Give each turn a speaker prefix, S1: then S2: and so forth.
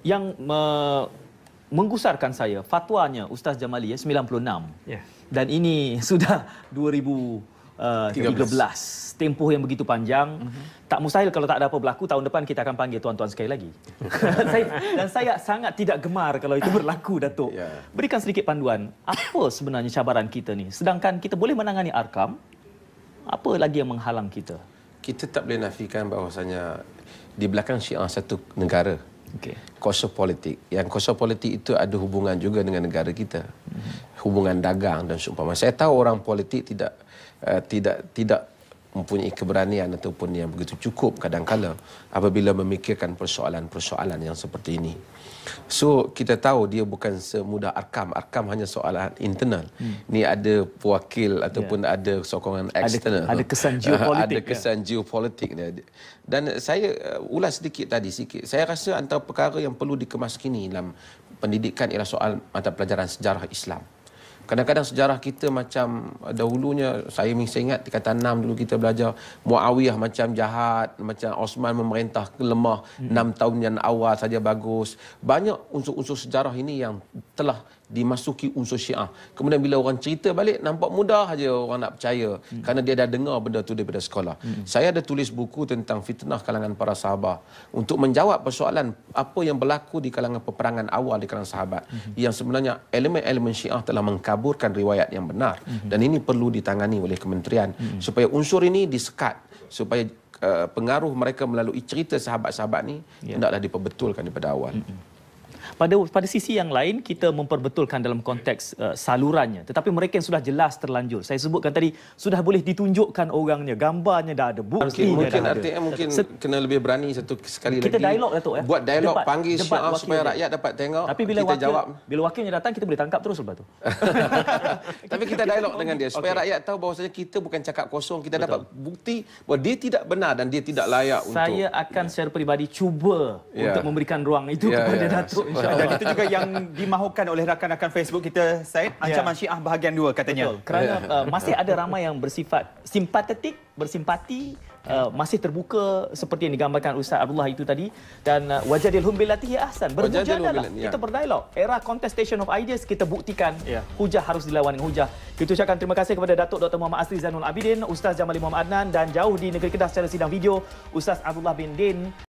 S1: yang menggusarkan saya, fatwanya Ustaz Jamali 96.
S2: Ya.
S1: Dan ini sudah 2013. Tempoh yang begitu panjang. Tak mustahil kalau tak ada apa berlaku, tahun depan kita akan panggil tuan-tuan sekali lagi. Dan saya sangat tidak gemar kalau itu berlaku, Datuk. Berikan sedikit panduan, apa sebenarnya cabaran kita ni? Sedangkan kita boleh menangani Arkam, apa lagi yang menghalang kita?
S3: Kita tak boleh nafikan bahawasanya di belakang Syiah satu negara. Kuasa politik. Yang kuasa politik itu ada hubungan juga dengan negara kita. Hubungan dagang dan seumpama. Saya tahu orang politik tidak mempunyai keberanian ataupun yang begitu cukup kadang-kala apabila memikirkan persoalan-persoalan yang seperti ini. So, kita tahu dia bukan semudah Arkam. Arkam hanya soalan internal. Ni ada pewakil ataupun ada sokongan eksternal.
S1: Ada kesan geopolitik.
S3: Ada kesan geopolitik. Dan saya ulas sedikit tadi. Saya rasa antara perkara yang perlu dikemas kini dalam pendidikan ialah soal mata pelajaran sejarah Islam. Kadang-kadang sejarah kita macam dahulunya, saya ingat di kata 6 dulu kita belajar Muawiyah macam jahat, macam Osman memerintah lemah, 6 tahun yang awal saja bagus. Banyak unsur-unsur sejarah ini yang telah dimasuki unsur Syiah. Kemudian bila orang cerita balik, nampak mudah saja orang nak percaya kerana dia dah dengar benda tu daripada sekolah. Saya ada tulis buku tentang fitnah kalangan para sahabat untuk menjawab persoalan apa yang berlaku di kalangan peperangan awal di kalangan sahabat yang sebenarnya elemen-elemen Syiah telah mengkaburkan riwayat yang benar dan ini perlu ditangani oleh kementerian supaya unsur ini disekat supaya pengaruh mereka melalui cerita sahabat-sahabat ni hendaklah diperbetulkan daripada awal.
S1: Pada sisi yang lain, kita memperbetulkan dalam konteks salurannya. Tetapi mereka yang sudah jelas terlanjur. Saya sebutkan tadi, sudah boleh ditunjukkan orangnya, gambarnya dah ada, buktinya
S3: mungkin
S1: dah
S3: RTM mungkin kena lebih berani sekali
S1: kita
S3: lagi.
S1: dialog, Datuk.
S3: Buat dialog, panggil Syiah supaya rakyat dapat tengok.
S1: Tapi bila
S3: kita jawab.
S1: Bila wakilnya datang, kita boleh tangkap terus lepas tu.
S3: Tapi kita dialog dengan dia supaya rakyat tahu bahawasanya kita bukan cakap kosong, kita dapat bukti bahawa dia tidak benar dan dia tidak layak untuk.
S1: Saya akan secara peribadi cuba untuk memberikan ruang itu kepada Datuk.
S2: Dan itu juga yang dimahukan oleh rakan-rakan Facebook kita, Said, ancaman Syiah bahagian 2 katanya.
S1: Betul. Kerana masih ada ramai yang bersifat simpatetik, bersimpati, masih terbuka seperti yang digambarkan Ustaz Abdullah itu tadi, dan wajadilhum billati hiya ahsan, bermujadalah, kita berdialog. Era contestation of ideas, kita buktikan hujah harus dilawan dengan hujah. Kita ucapkan terima kasih kepada Datuk Dr. Muhammad Asri Zainul Abidin, Ustaz Jamali Muhammad Adnan, dan jauh di negeri Kedah secara sidang video Ustaz Abdullah bin Din.